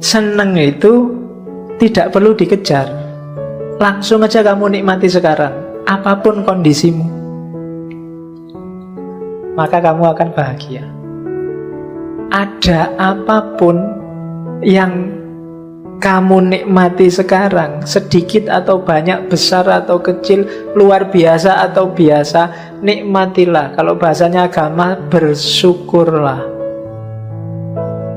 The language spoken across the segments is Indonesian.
seneng itu tidak perlu dikejar. Langsung aja kamu nikmati sekarang, apapun kondisimu, maka kamu akan bahagia. Ada apapun yang kamu nikmati sekarang, sedikit atau banyak, besar atau kecil, luar biasa atau biasa, nikmatilah. Kalau bahasanya agama, bersyukurlah.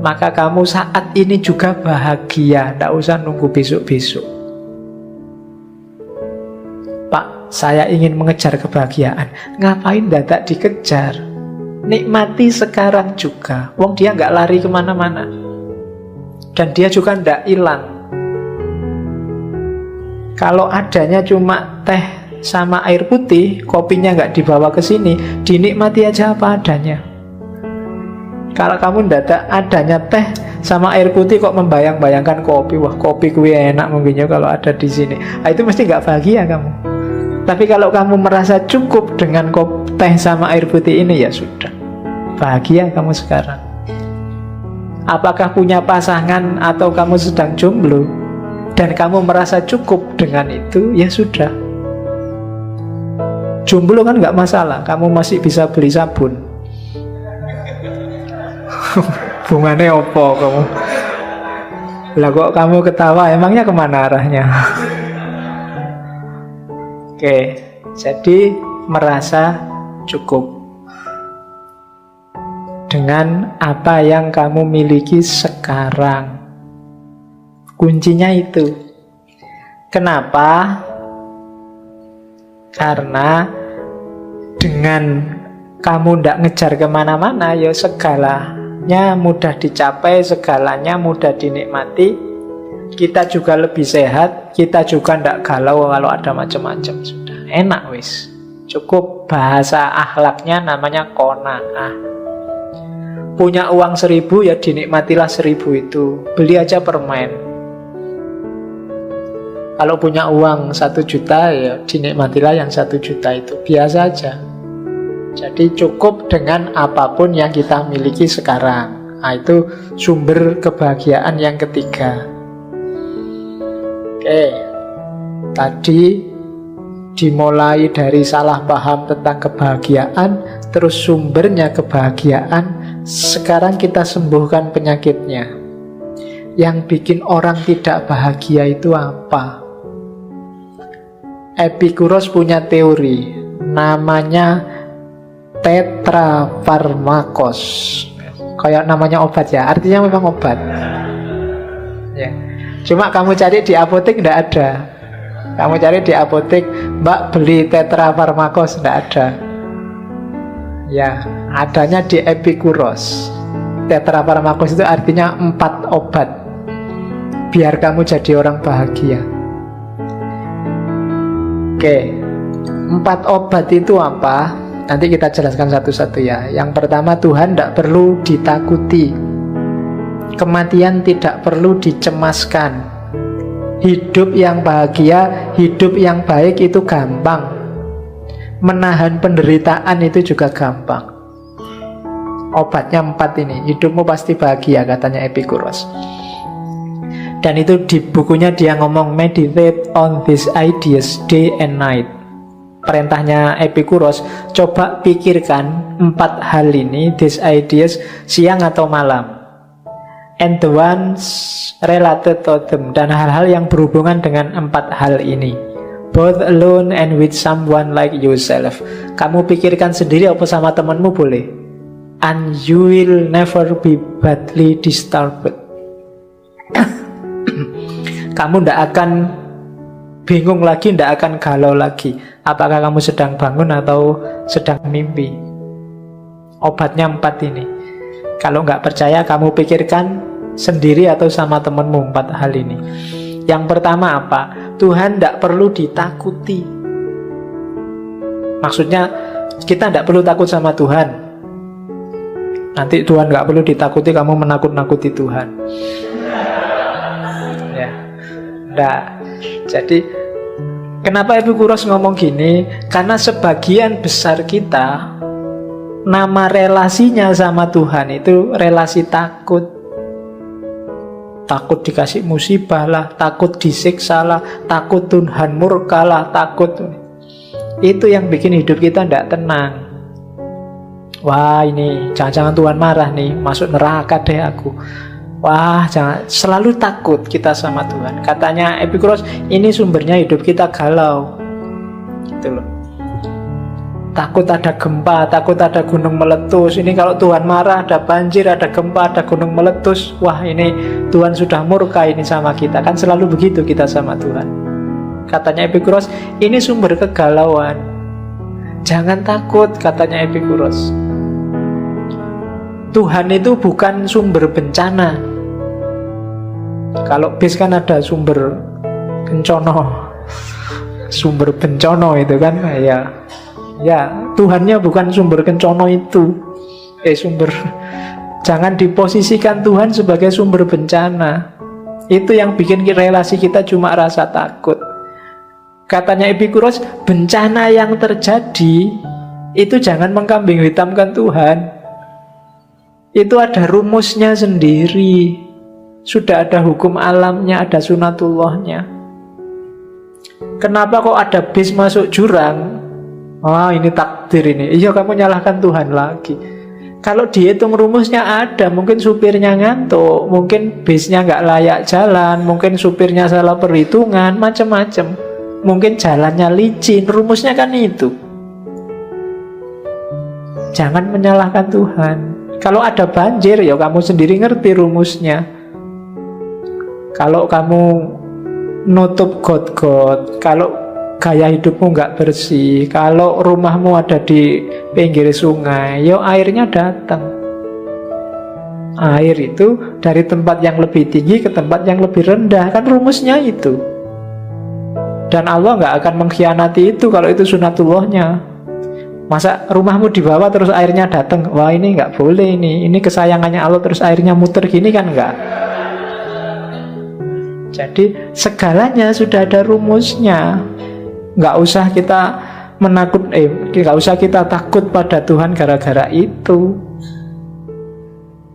Maka kamu saat ini juga bahagia, tidak usah nunggu besok-besok. Pak, saya ingin mengejar kebahagiaan. Ngapain dadak dikejar? Nikmati sekarang juga. Wong dia nggak lari kemana-mana, dan dia juga ndak hilang. Kalau adanya cuma teh sama air putih, kopinya nggak dibawa ke sini, dinikmati aja apa adanya. Kalau kamu ndak adanya teh sama air putih kok membayang-bayangkan kopi, wah kopi kuwi enak mungkinnya kalau ada di sini, itu mesti nggak bahagia kamu. Tapi kalau kamu merasa cukup dengan teh sama air putih ini, ya sudah, bahagia kamu sekarang. Apakah punya pasangan atau kamu sedang jomblo dan kamu merasa cukup dengan itu, ya sudah. Jomblo kan nggak masalah, kamu masih bisa beli sabun. Bunganya opo kamu? Lah kok kamu ketawa, emangnya kemana arahnya? Oke, jadi merasa cukup dengan apa yang kamu miliki sekarang. Kuncinya itu. Kenapa? Karena dengan kamu tidak ngejar kemana-mana, ya segalanya mudah dicapai, segalanya mudah dinikmati. Kita juga lebih sehat, kita juga tidak galau kalau ada macam-macam. Sudah, enak wis. Cukup, bahasa akhlaknya namanya qanaah. Punya uang 1.000, ya dinikmatilah 1.000 itu. Beli aja permen. Kalau punya uang 1 juta, ya dinikmatilah yang 1 juta itu. Biasa aja. Jadi cukup dengan apapun yang kita miliki sekarang. Nah, itu sumber kebahagiaan yang ketiga. Oke, tadi dimulai dari salah paham tentang kebahagiaan, terus sumbernya kebahagiaan. Sekarang kita sembuhkan penyakitnya. Yang bikin orang tidak bahagia itu apa? Epikuros punya teori, namanya tetrafarmakos. Kayak namanya obat ya, artinya memang obat ya. Cuma kamu cari di apotek tidak ada. Kamu cari di apotek, Mbak beli tetrafarmakos, tidak ada. Ya, adanya di Epikuros. Tetrafarmakos itu artinya 4 obat biar kamu jadi orang bahagia. Oke, 4 obat itu apa? Nanti kita jelaskan satu-satu ya. Yang pertama, Tuhan tidak perlu ditakuti. Kematian tidak perlu dicemaskan. Hidup yang bahagia, hidup yang baik itu gampang. Menahan penderitaan itu juga gampang. Obatnya 4 ini. Hidupmu pasti bahagia, katanya Epikuros. Dan itu di bukunya dia ngomong, meditate on these ideas day and night. Perintahnya Epikuros, coba pikirkan 4 hal ini, these ideas, siang atau malam. And the ones related to them, dan hal-hal yang berhubungan dengan 4 hal ini, both alone and with someone like yourself. Kamu pikirkan sendiri apa sama temanmu boleh. And you will never be badly disturbed. Kamu tidak akan bingung lagi, tidak akan galau lagi. Apakah kamu sedang bangun atau sedang mimpi. Obatnya 4 ini. Kalau nggak percaya, kamu pikirkan sendiri atau sama temanmu 4 hal ini. Yang pertama apa? Tuhan tidak perlu ditakuti. Maksudnya kita tidak perlu takut sama Tuhan. Nanti Tuhan nggak perlu ditakuti, kamu menakut-nakuti Tuhan. Ya, enggak. Jadi kenapa Epikuros ngomong gini? Karena sebagian besar kita, nama relasinya sama Tuhan itu relasi takut. takut dikasih musibah lah, takut disiksa lah, takut Tuhan murka lah, takut. Itu yang bikin hidup kita tidak tenang. Wah, ini jangan-jangan Tuhan marah nih, masuk neraka deh aku. Wah, jangan, selalu takut kita sama Tuhan. Katanya Epikuros, ini sumbernya hidup kita galau. Gitu loh. Takut ada gempa, takut ada gunung meletus. Ini kalau Tuhan marah, ada banjir, ada gempa, ada gunung meletus. Wah, ini Tuhan sudah murka ini sama kita. Kan selalu begitu kita sama Tuhan. Katanya Epikuros, ini sumber kegalauan. Jangan takut, katanya Epikuros. Tuhan itu bukan sumber bencana. Kalau bis kan ada sumber kencono, sumber bencono itu kan, ya Tuhannya bukan sumber kencono itu. Jangan diposisikan Tuhan sebagai sumber bencana. Itu yang bikin relasi kita cuma rasa takut. Katanya Epikuros, bencana yang terjadi itu jangan mengkambing hitamkan Tuhan. Itu ada rumusnya sendiri. Sudah ada hukum alamnya, ada sunatullahnya. Kenapa kok ada bis masuk jurang? Oh, ini takdir ini. Iya, kamu nyalahkan Tuhan lagi. Kalau dihitung rumusnya ada, mungkin supirnya ngantuk, mungkin bisnya nggak layak jalan, mungkin supirnya salah perhitungan, macam-macam. Mungkin jalannya licin, rumusnya kan itu. Jangan menyalahkan Tuhan. Kalau ada banjir, ya kamu sendiri ngerti rumusnya. Kalau kamu nutup got-got, kalau gaya hidupmu nggak bersih, kalau rumahmu ada di pinggir sungai, yo airnya datang. Air itu dari tempat yang lebih tinggi ke tempat yang lebih rendah, kan rumusnya itu. Dan Allah nggak akan mengkhianati itu kalau itu sunatullahnya. Masa rumahmu di bawah terus airnya datang? Wah, ini nggak boleh ini kesayangannya Allah terus airnya muter gini kan nggak. Jadi segalanya sudah ada rumusnya. Nggak usah kita nggak usah kita takut pada Tuhan gara-gara itu.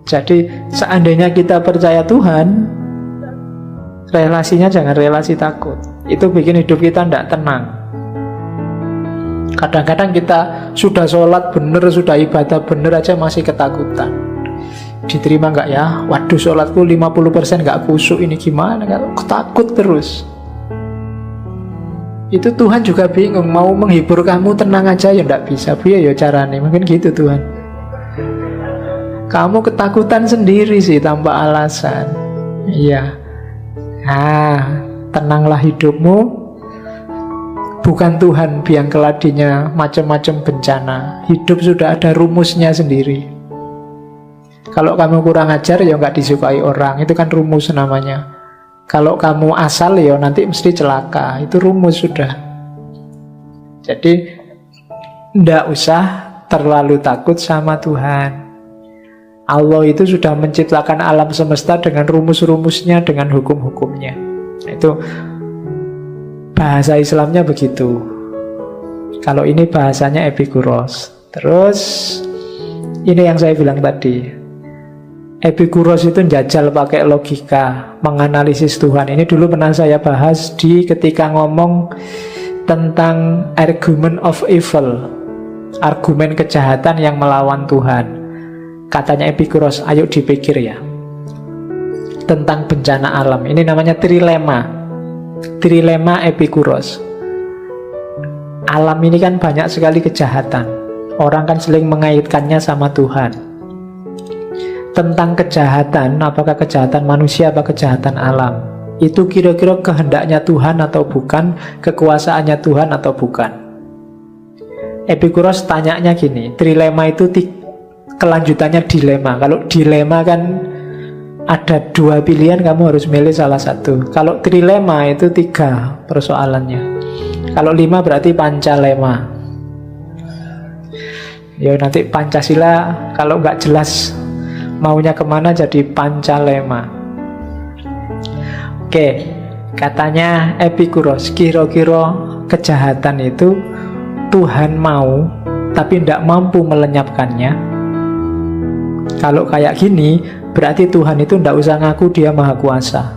Jadi seandainya kita percaya Tuhan, relasinya jangan relasi takut. Itu bikin hidup kita tidak tenang. Kadang-kadang kita sudah sholat bener, sudah ibadah bener aja masih ketakutan. Diterima nggak ya? Waduh, sholatku 50% nggak khusyuk, ini gimana? Kalau takut terus. Itu Tuhan juga bingung, mau menghibur kamu tenang aja ya nggak bisa. Biar ya caranya, mungkin gitu Tuhan. Kamu ketakutan sendiri sih tanpa alasan. Iya. Tenanglah hidupmu. Bukan Tuhan biang keladinya macam-macam bencana. Hidup sudah ada rumusnya sendiri. Kalau kamu kurang ajar ya nggak disukai orang, itu kan rumus namanya. Kalau kamu asal ya nanti mesti celaka, itu rumus sudah. Jadi ndak usah terlalu takut sama Tuhan. Allah itu sudah menciptakan alam semesta dengan rumus-rumusnya, dengan hukum-hukumnya. Itu bahasa Islamnya begitu. Kalau ini bahasanya Epikuros. Terus ini yang saya bilang tadi. Epikuros itu jajal pakai logika, menganalisis Tuhan. Ini dulu pernah saya bahas ketika ngomong tentang argument of evil, argumen kejahatan yang melawan Tuhan. Katanya Epikuros, ayo dipikir ya, tentang bencana alam. Ini namanya trilema Epikuros. Alam ini kan banyak sekali kejahatan. Orang kan sering mengaitkannya sama Tuhan. Tentang kejahatan, apakah kejahatan manusia atau kejahatan alam, itu kira-kira kehendaknya Tuhan atau bukan, kekuasaannya Tuhan atau bukan. Epikuros tanyanya gini, trilema itu kelanjutannya dilema. Kalau dilema kan ada dua pilihan, kamu harus milih salah satu. Kalau trilema itu 3 persoalannya. Kalau 5 berarti pancalema. Ya nanti Pancasila kalau nggak jelas maunya kemana jadi pancalema. Oke, katanya Epikuros, kira-kira kejahatan itu Tuhan mau tapi tidak mampu melenyapkannya. Kalau kayak gini, berarti Tuhan itu tidak usah ngaku dia maha kuasa.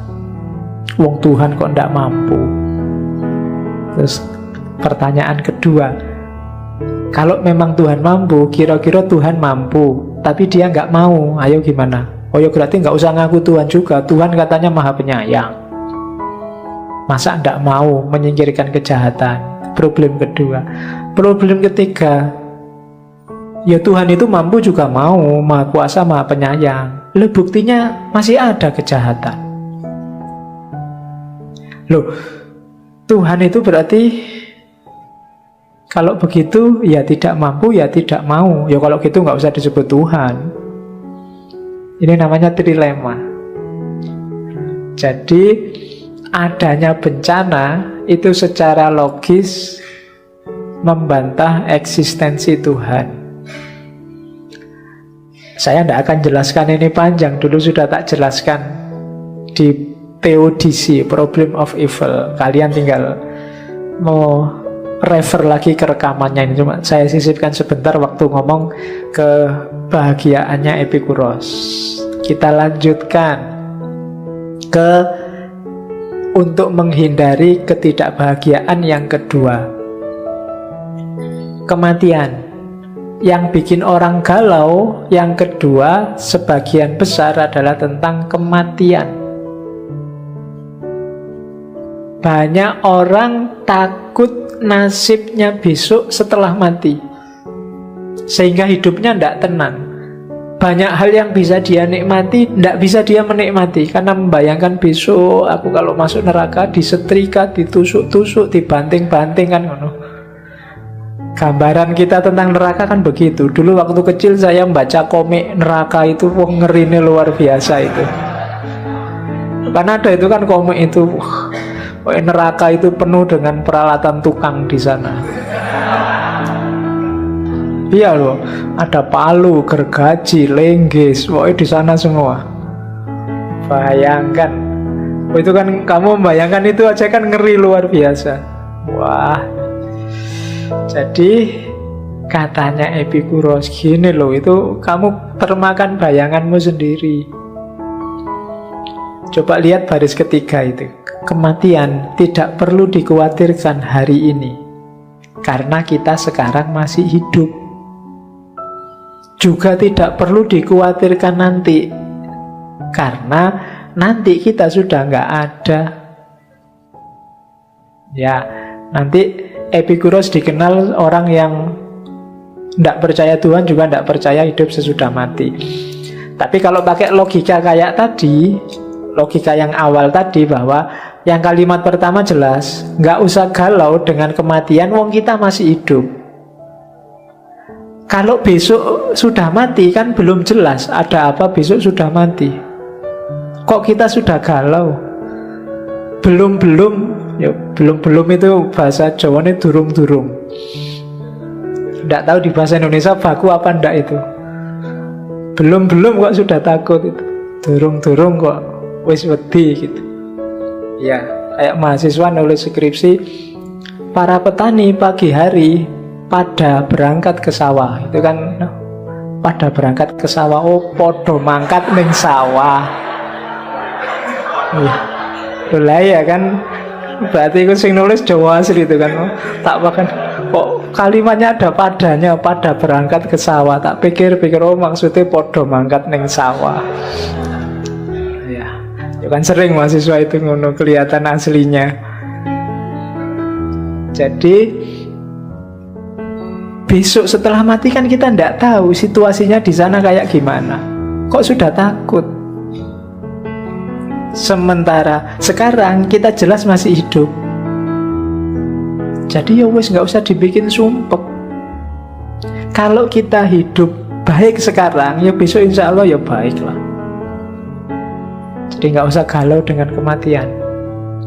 Wong Tuhan kok tidak mampu. Terus pertanyaan kedua, kalau memang Tuhan mampu, kira-kira Tuhan mampu, tapi dia nggak mau, ayo gimana? Oh ya berarti nggak usah ngaku Tuhan juga. Tuhan katanya maha penyayang. Masa nggak mau menyingkirkan kejahatan? Problem kedua. Problem ketiga, ya Tuhan itu mampu juga mau, maha kuasa, maha penyayang. Loh buktinya masih ada kejahatan. Loh, Tuhan itu berarti kalau begitu ya tidak mampu, ya tidak mau. Ya kalau gitu nggak usah disebut Tuhan. Ini namanya trilema. Jadi adanya bencana itu secara logis membantah eksistensi Tuhan. Saya tidak akan jelaskan ini panjang, dulu sudah tak jelaskan di Theodicy, Problem of Evil. Kalian tinggal mau refer lagi ke rekamannya ini, cuma saya sisipkan sebentar waktu ngomong kebahagiaannya Epikuros. Kita lanjutkan ke untuk menghindari ketidakbahagiaan yang kedua, kematian. Yang bikin orang galau yang kedua sebagian besar adalah tentang kematian. Banyak orang takut nasibnya besok setelah mati, sehingga hidupnya tidak tenang. Banyak hal yang bisa dia nikmati, tidak bisa dia menikmati, karena membayangkan besok aku kalau masuk neraka disetrika, ditusuk-tusuk, dibanting-banting kan. Gambaran kita tentang neraka kan begitu. Dulu waktu kecil saya membaca komik neraka itu, wah ngerinya luar biasa itu. Karena ada itu kan komik itu, neraka itu penuh dengan peralatan tukang di sana. Iya loh, ada palu, gergaji, lenggis, pokoknya di sana semua. Bayangkan, itu kan kamu membayangkan itu aja kan ngeri luar biasa. Wah, jadi katanya Epikuros gini loh, itu kamu termakan bayanganmu sendiri. Coba lihat baris ketiga itu. Kematian tidak perlu dikhawatirkan hari ini, karena kita sekarang masih hidup. Juga tidak perlu dikhawatirkan nanti, karena nanti kita sudah nggak ada. Ya, nanti Epikuros dikenal orang yang tidak percaya Tuhan, juga tidak percaya hidup sesudah mati. Tapi kalau pakai logika kayak tadi, logika yang awal tadi, bahwa yang kalimat pertama jelas, nggak usah galau dengan kematian, wong kita masih hidup. Kalau besok sudah mati kan belum jelas ada apa besok sudah mati. Kok kita sudah galau? Belum-belum, ya belum-belum itu bahasa Jawa ini durung-durung. Nggak tahu di bahasa Indonesia baku apa ndak itu. Belum-belum kok sudah takut itu. Durung-durung kok wis wedi gitu. Ya, kayak mahasiswa nulis skripsi, para petani pagi hari pada berangkat ke sawah. Itu kan pada berangkat ke sawah, oh podo mangkat ning sawah. Lah ya kan, berarti aku sing nulis Jawa asli itu kan. Tak bahkan kok kalimatnya ada padanya, pada berangkat ke sawah. Tak pikir-pikir, oh maksudnya podo mangkat ning sawah. Ya kan sering mahasiswa itu ngono, kelihatan aslinya. Jadi besok setelah mati kan kita tidak tahu situasinya di sana kayak gimana. Kok sudah takut? Sementara sekarang kita jelas masih hidup. Jadi ya wes nggak usah dibikin sumpek. Kalau kita hidup baik sekarang, ya besok insya Allah ya baik lah. Jadi nggak usah galau dengan kematian.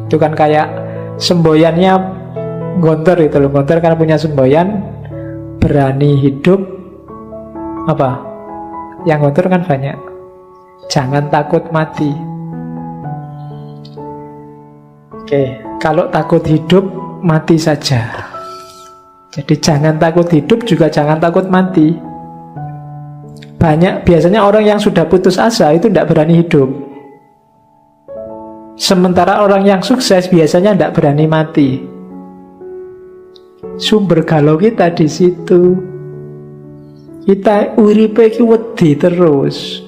Itu kan kayak semboyannya Gontor itu loh. Gontor kan punya semboyan, berani hidup apa? Yang Gontor kan banyak. Jangan takut mati. Oke, kalau takut hidup, mati saja. Jadi jangan takut hidup, juga jangan takut mati. Biasanya orang yang sudah putus asa itu tidak berani hidup. Sementara orang yang sukses biasanya tidak berani mati. Sumber galau kita di situ. Kita uripe iki wedi terus.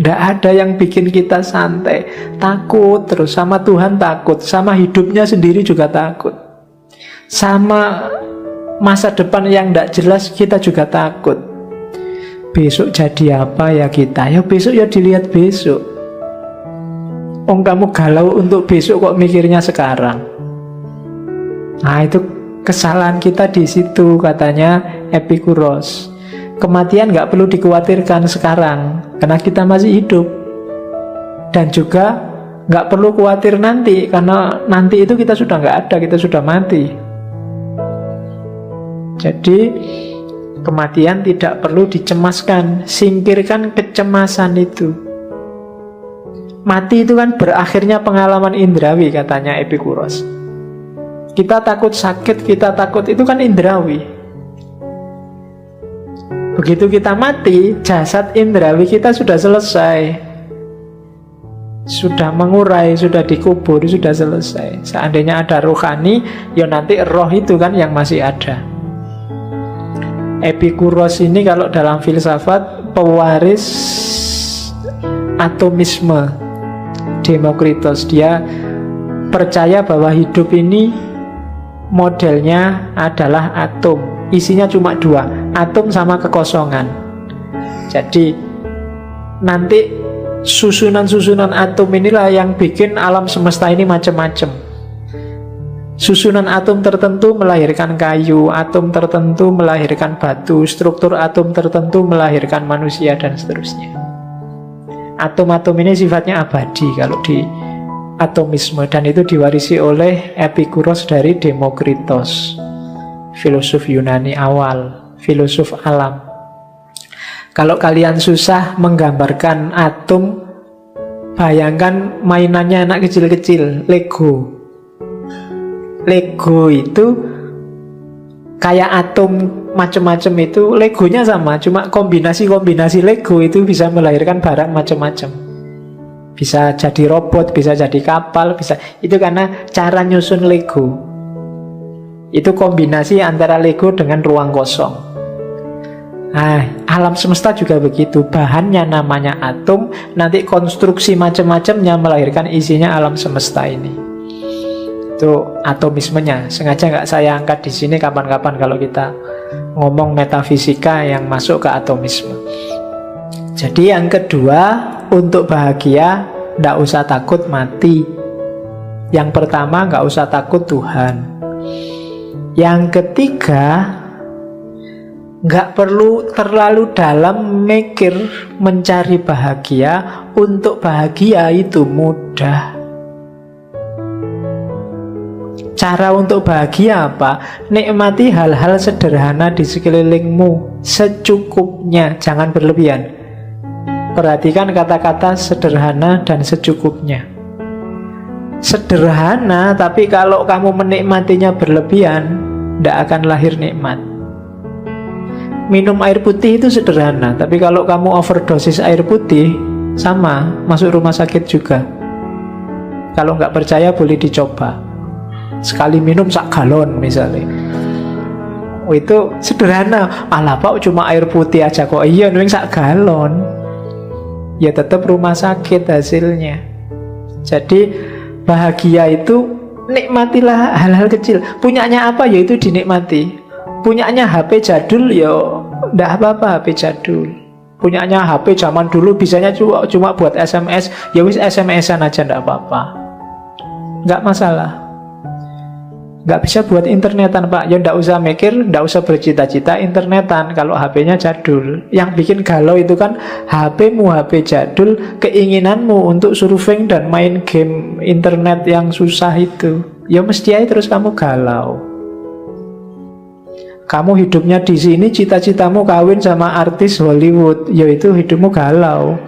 Tidak ada yang bikin kita santai. Takut terus, sama Tuhan takut, sama hidupnya sendiri juga takut. Sama masa depan yang tidak jelas kita juga takut. Besok jadi apa ya kita? Ya besok ya dilihat besok. Kamu galau untuk besok kok mikirnya sekarang. Nah itu kesalahan kita di situ, katanya Epikuros. Kematian gak perlu dikhawatirkan sekarang karena kita masih hidup. Dan juga gak perlu khawatir nanti, karena nanti itu kita sudah gak ada, kita sudah mati. Jadi kematian tidak perlu dicemaskan. Singkirkan kecemasan itu. Mati itu kan berakhirnya pengalaman indrawi, katanya Epikuros. Kita takut sakit, kita takut, itu kan indrawi. Begitu kita mati, jasad indrawi kita sudah selesai, sudah mengurai, sudah dikubur, sudah selesai. Seandainya ada rohani, ya nanti roh itu kan yang masih ada. Epikuros ini kalau dalam filsafat pewaris atomisme Demokritos. Dia percaya bahwa hidup ini modelnya adalah atom. Isinya cuma dua, atom sama kekosongan. Jadi nanti susunan-susunan atom inilah yang bikin alam semesta ini macam-macam. Susunan atom tertentu melahirkan kayu, atom tertentu melahirkan batu, struktur atom tertentu melahirkan manusia, dan seterusnya. Atom-atom ini sifatnya abadi kalau di atomisme, dan itu diwarisi oleh Epikuros dari Demokritos, filosof Yunani awal, filosof alam. Kalau kalian susah menggambarkan atom, bayangkan mainannya anak kecil-kecil, Lego. Lego itu kayak atom macam-macam itu, Legonya sama, cuma kombinasi-kombinasi Lego itu bisa melahirkan barang macam-macam. Bisa jadi robot, bisa jadi kapal, bisa. Itu karena cara nyusun Lego. Itu kombinasi antara Lego dengan ruang kosong. Nah, alam semesta juga begitu. Bahannya namanya atom, nanti konstruksi macam-macamnya melahirkan isinya alam semesta ini. Itu atomismenya. Sengaja nggak saya angkat di sini, kapan-kapan kalau kita ngomong metafisika yang masuk ke atomisme. Jadi yang kedua, untuk bahagia nggak usah takut mati. Yang pertama, nggak usah takut Tuhan. Yang ketiga, nggak perlu terlalu dalam mikir mencari bahagia. Untuk bahagia itu mudah. Cara untuk bahagia apa? Nikmati hal-hal sederhana di sekelilingmu secukupnya, jangan berlebihan. Perhatikan kata-kata sederhana dan secukupnya. Sederhana, tapi kalau kamu menikmatinya berlebihan, tidak akan lahir nikmat. Minum air putih itu sederhana, tapi kalau kamu overdosis air putih, sama, masuk rumah sakit juga. Kalau nggak percaya boleh dicoba. Sekali minum sak galon misalnya. Itu sederhana. Alah Pak, cuma air putih aja kok. Iya, nuing sak galon. Ya tetap rumah sakit hasilnya. Jadi bahagia itu nikmatilah hal-hal kecil. Punyanya apa ya itu dinikmati. Punyanya HP jadul ya ndak apa-apa, HP jadul. Punyanya HP zaman dulu bisanya cuma buat SMS, ya wis SMS-an aja ndak apa-apa. Nggak masalah. Nggak bisa buat internetan Pak, ya nggak usah mikir, nggak usah bercita-cita internetan kalau HP-nya jadul. Yang bikin galau itu kan HP-mu, HP jadul, keinginanmu untuk surfing dan main game internet yang susah itu. Ya mesti aja terus kamu galau. Kamu hidupnya di sini, cita-citamu kawin sama artis Hollywood, ya itu hidupmu galau.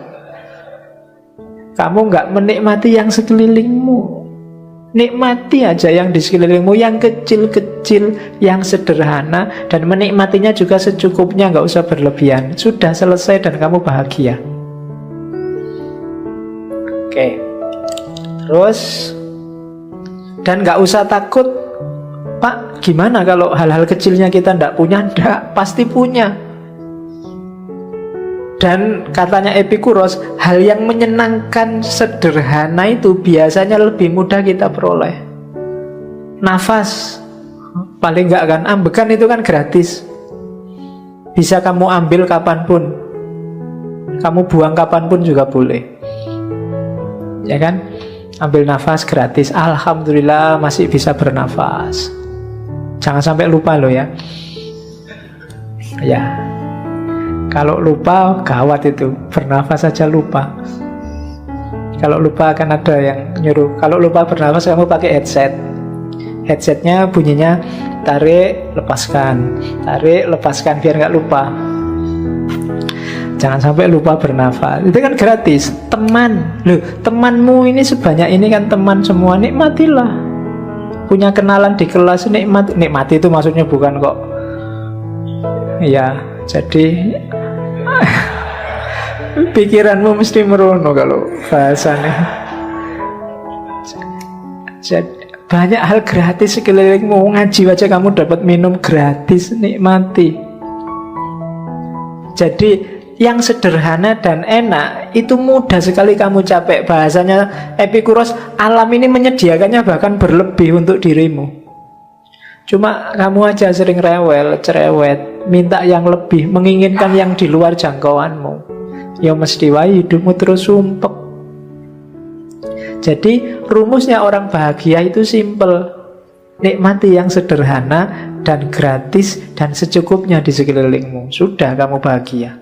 Kamu nggak menikmati yang sekelilingmu. Nikmati aja yang di sekelilingmu, yang kecil-kecil, yang sederhana, dan menikmatinya juga secukupnya, nggak usah berlebihan. Sudah selesai dan kamu bahagia. Oke. Terus, dan nggak usah takut, Pak, gimana kalau hal-hal kecilnya kita nggak punya? Nggak, pasti punya. Dan katanya Epikuros, hal yang menyenangkan sederhana itu biasanya lebih mudah kita peroleh. Nafas, paling nggak kan, ambekan itu kan gratis. Bisa kamu ambil kapanpun, kamu buang kapanpun juga boleh. Ya kan? Ambil nafas gratis, alhamdulillah masih bisa bernafas. Jangan sampai lupa loh ya. Ya, kalau lupa gawat itu, bernafas saja lupa. Kalau lupa akan ada yang nyuruh. Kalau lupa bernafas kamu pakai headset. Headsetnya bunyinya tarik, lepaskan, biar nggak lupa. Jangan sampai lupa bernafas. Itu kan gratis. Teman, loh, temanmu ini sebanyak ini kan teman semua, nikmatilah. Punya kenalan di kelas, nikmati itu maksudnya bukan kok. Ya, jadi pikiranmu mesti merono kalau bahasanya. Jadi, banyak hal gratis sekelilingmu. Ngaji aja kamu dapat minum gratis, nikmati. Jadi yang sederhana dan enak itu mudah sekali kamu capek. Bahasanya Epikuros, alam ini menyediakannya bahkan berlebih untuk dirimu. Cuma kamu aja sering rewel, cerewet, minta yang lebih, menginginkan yang di luar jangkauanmu. Ya mesti wae hidupmu terus sumpek. Jadi rumusnya orang bahagia itu simple. Nikmati yang sederhana dan gratis dan secukupnya di sekelilingmu. Sudah kamu bahagia.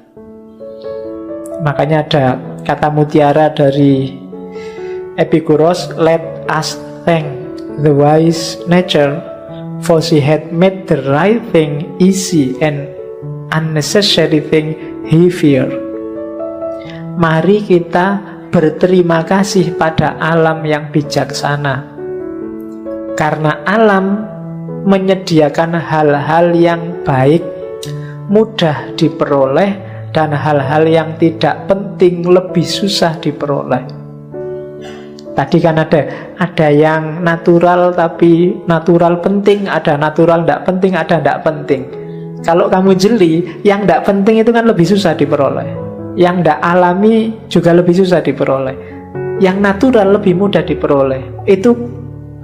Makanya ada kata mutiara dari Epikuros, let us thank the wise nature, for she had made the right thing easy and unnecessary thing heavier. Mari kita berterima kasih pada alam yang bijaksana, karena alam menyediakan hal-hal yang baik, mudah diperoleh, dan hal-hal yang tidak penting lebih susah diperoleh. Tadi kan ada yang natural tapi natural penting, ada natural tidak penting, ada tidak penting. Kalau kamu jeli, yang tidak penting itu kan lebih susah diperoleh. Yang tidak alami juga lebih susah diperoleh. Yang natural lebih mudah diperoleh. Itu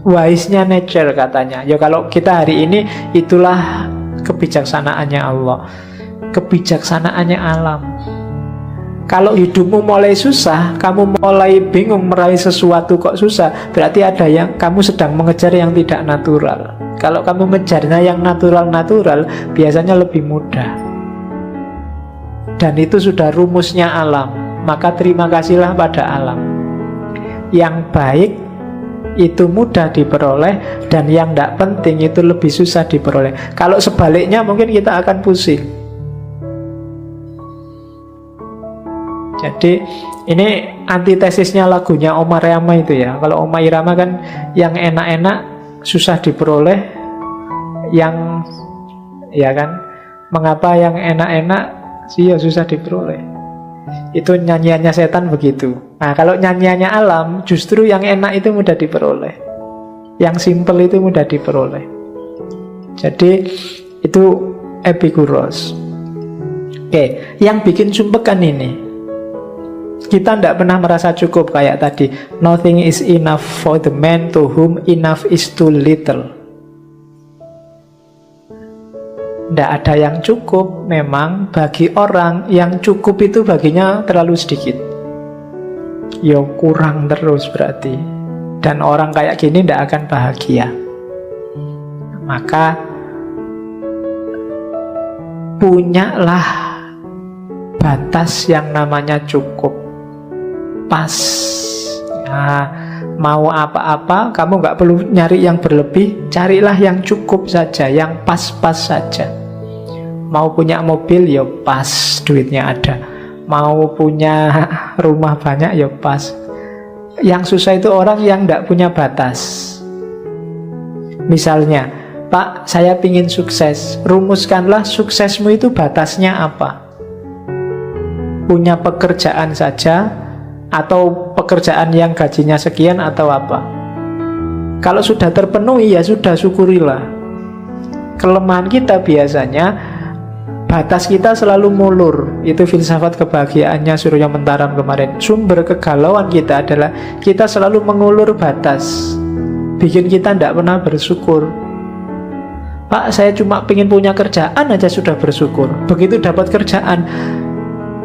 wise-nya nature katanya. Ya kalau kita hari ini, itulah kebijaksanaannya Allah, kebijaksanaannya alam. Kalau hidupmu mulai susah, kamu mulai bingung meraih sesuatu kok susah, berarti ada yang kamu sedang mengejar yang tidak natural. Kalau kamu mengejarnya yang natural-natural, biasanya lebih mudah. Dan itu sudah rumusnya alam. Maka terima kasihlah pada alam. Yang baik itu mudah diperoleh, dan yang tidak penting itu lebih susah diperoleh. Kalau sebaliknya mungkin kita akan pusing. Jadi ini antitesisnya lagunya Omar Irama itu ya. Kalau Omar Irama kan yang enak-enak susah diperoleh, yang ya kan, mengapa yang enak-enak sih ya susah diperoleh. Itu nyanyiannya setan begitu. Nah kalau nyanyiannya alam, justru yang enak itu mudah diperoleh, yang simple itu mudah diperoleh. Jadi itu Epikuros. Oke, yang bikin sumpekan ini, kita tidak pernah merasa cukup kayak tadi. Nothing is enough for the man to whom enough is too little. Tidak ada yang cukup. Memang bagi orang yang cukup itu baginya terlalu sedikit. Ya kurang terus berarti. Dan orang kayak gini tidak akan bahagia. Maka punyalah batas yang namanya cukup. Pas. Nah, mau apa-apa kamu nggak perlu nyari yang berlebih, carilah yang cukup saja, yang pas-pas saja. Mau punya mobil ya pas, duitnya ada. Mau punya rumah banyak ya pas. Yang susah itu orang yang nggak punya batas. Misalnya, Pak, saya ingin sukses. Rumuskanlah suksesmu itu batasnya apa? Punya pekerjaan saja, atau pekerjaan yang gajinya sekian, atau apa? Kalau sudah terpenuhi, ya sudah, syukurilah. Kelemahan kita biasanya, batas kita selalu mulur. Itu filsafat kebahagiaannya Surya Mentaram kemarin. Sumber kegalauan kita adalah kita selalu mengulur batas, bikin kita tidak pernah bersyukur. Pak, saya cuma pengen punya kerjaan aja sudah bersyukur. Begitu dapat kerjaan,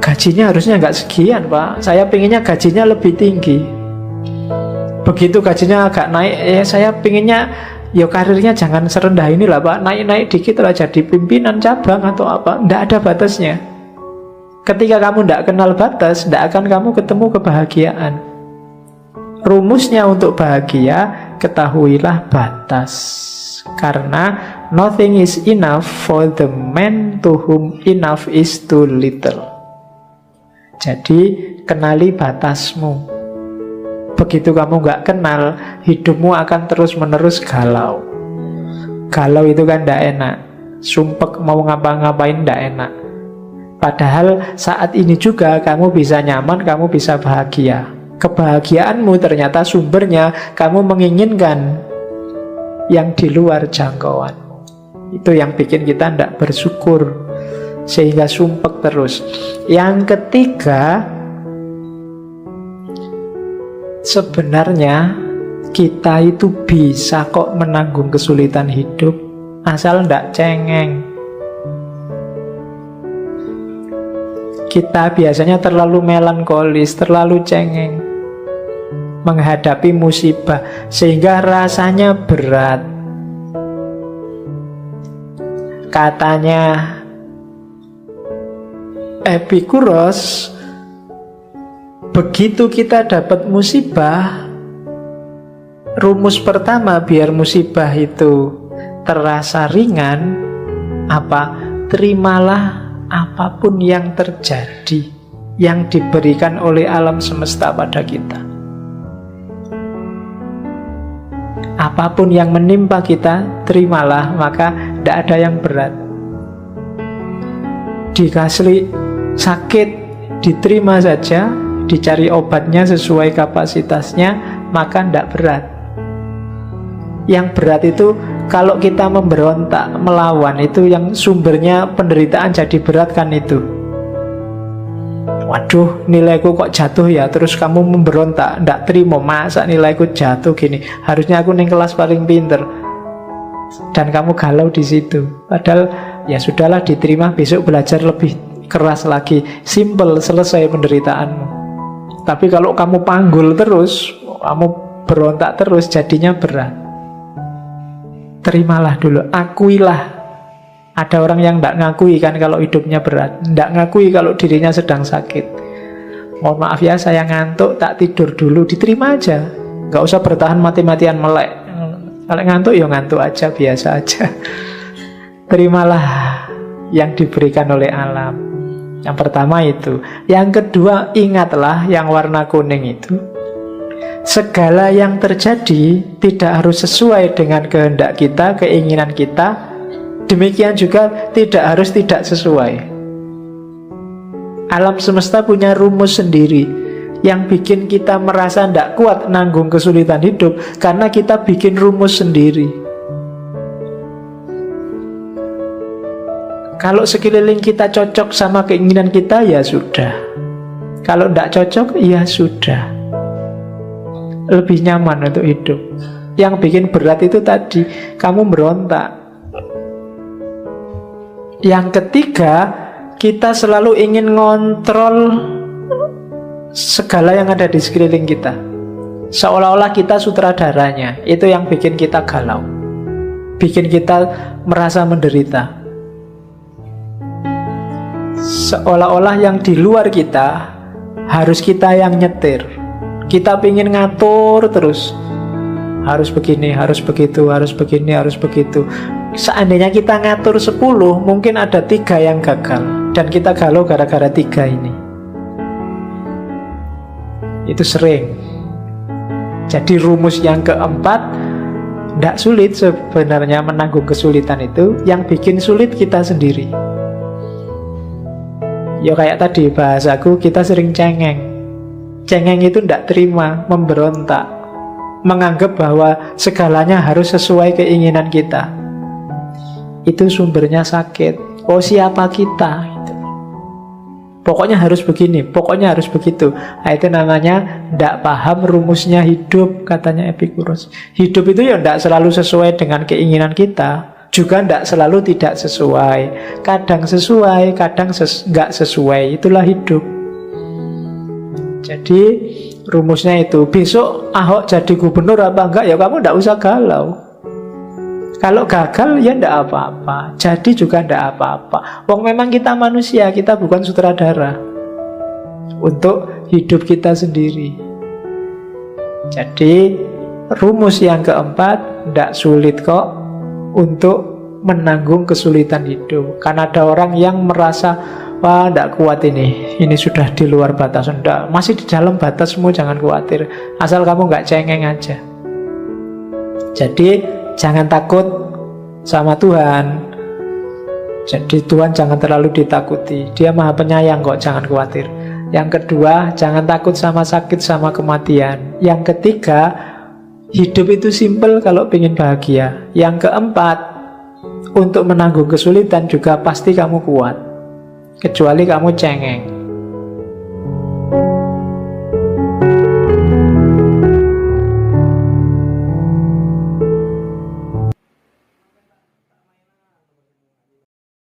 gajinya harusnya nggak sekian, Pak. Saya pengennya gajinya lebih tinggi. Begitu gajinya agak naik, ya saya pengennya, ya karirnya jangan serendah ini lah, Pak. Naik-naik dikit lah jadi pimpinan cabang atau apa. Nggak ada batasnya. Ketika kamu nggak kenal batas, nggak akan kamu ketemu kebahagiaan. Rumusnya untuk bahagia, ketahuilah batas. Karena nothing is enough for the man to whom enough is too little. Jadi kenali batasmu. Begitu kamu nggak kenal, hidupmu akan terus-menerus galau. Galau itu kan tidak enak. Sumpek mau ngapa-ngapain tidak enak. Padahal saat ini juga kamu bisa nyaman, kamu bisa bahagia. Kebahagiaanmu ternyata sumbernya kamu menginginkan yang di luar jangkauanmu. Itu yang bikin kita tidak bersyukur, sehingga sumpek terus. Yang ketiga, sebenarnya kita itu bisa kok menanggung kesulitan hidup, asal tidak cengeng. Kita biasanya terlalu melankolis, terlalu cengeng menghadapi musibah, sehingga rasanya berat. Katanya Epikuros, begitu kita dapat musibah, rumus pertama biar musibah itu terasa ringan, apa? Terimalah apapun yang terjadi, yang diberikan oleh alam semesta pada kita. Apapun yang menimpa kita, terimalah, maka tidak ada yang berat. Dikasih sakit, diterima saja, dicari obatnya sesuai kapasitasnya, maka tidak berat. Yang berat itu kalau kita memberontak, melawan, itu yang sumbernya penderitaan jadi berat kan itu. Waduh, nilaiku kok jatuh ya, terus kamu memberontak, ndak terima, masa nilaiku jatuh gini, harusnya aku ning kelas paling pinter, dan kamu galau di situ. Padahal ya sudahlah, diterima, besok belajar lebih keras lagi, simple, selesai penderitaanmu. Tapi kalau kamu panggul terus, kamu berontak terus, jadinya berat. Terimalah dulu, akuilah. Ada orang yang tidak ngakui kan kalau hidupnya berat, tidak ngakui kalau dirinya sedang sakit. Mohon maaf ya, saya ngantuk, tak tidur dulu, diterima aja. Nggak usah bertahan mati-matian melek. Kalau ngantuk ya ngantuk aja, biasa aja. Terimalah yang diberikan oleh alam. Yang pertama itu. Yang kedua, ingatlah yang warna kuning itu. Segala yang terjadi tidak harus sesuai dengan kehendak kita, keinginan kita. Demikian juga tidak harus tidak sesuai. Alam semesta punya rumus sendiri yang bikin kita merasa tidak kuat nanggung kesulitan hidup, karena kita bikin rumus sendiri. Kalau sekeliling kita cocok sama keinginan kita, ya sudah. Kalau tidak cocok, ya sudah. Lebih nyaman untuk hidup. Yang bikin berat itu tadi, kamu berontak. Yang ketiga, kita selalu ingin ngontrol segala yang ada di sekeliling kita. Seolah-olah kita sutradaranya. Itu yang bikin kita galau, bikin kita merasa menderita. Seolah-olah yang di luar kita harus kita yang nyetir. Kita ingin ngatur terus. Harus begini, harus begitu, harus begini, harus begitu. Seandainya kita ngatur 10, mungkin ada 3 yang gagal, dan kita galau gara-gara 3 ini. Itu sering. Jadi rumus yang keempat, Tidak sulit sebenarnya menanggung kesulitan itu. Yang bikin sulit kita sendiri. Ya kayak tadi bahasaku, kita sering cengeng. Cengeng itu tidak terima, memberontak, menganggap bahwa segalanya harus sesuai keinginan kita. Itu sumbernya sakit. Oh, siapa kita? Pokoknya harus begini, pokoknya harus begitu. Nah, itu namanya tidak paham rumusnya hidup, katanya Epicurus. Hidup itu ya tidak selalu sesuai dengan keinginan kita, juga tidak selalu tidak sesuai. Kadang sesuai, kadang nggak sesuai. Itulah hidup. Jadi rumusnya itu, besok Ahok jadi gubernur apa enggak, ya kamu tidak usah galau. Kalau gagal ya tidak apa-apa, jadi juga tidak apa-apa. Wong memang kita manusia, kita bukan sutradara untuk hidup kita sendiri. Jadi rumus yang keempat, tidak sulit kok untuk menanggung kesulitan hidup. Karena ada orang yang merasa, wah tidak kuat ini sudah di luar batas. Enggak, masih di dalam batasmu, jangan khawatir. Asal kamu nggak cengeng aja. Jadi jangan takut sama Tuhan. Jadi Tuhan jangan terlalu ditakuti. Dia maha penyayang kok, jangan khawatir. Yang kedua, jangan takut sama sakit, sama kematian. Yang ketiga, hidup itu simpel kalau ingin bahagia. Yang keempat, untuk menanggung kesulitan juga pasti kamu kuat, kecuali kamu cengeng.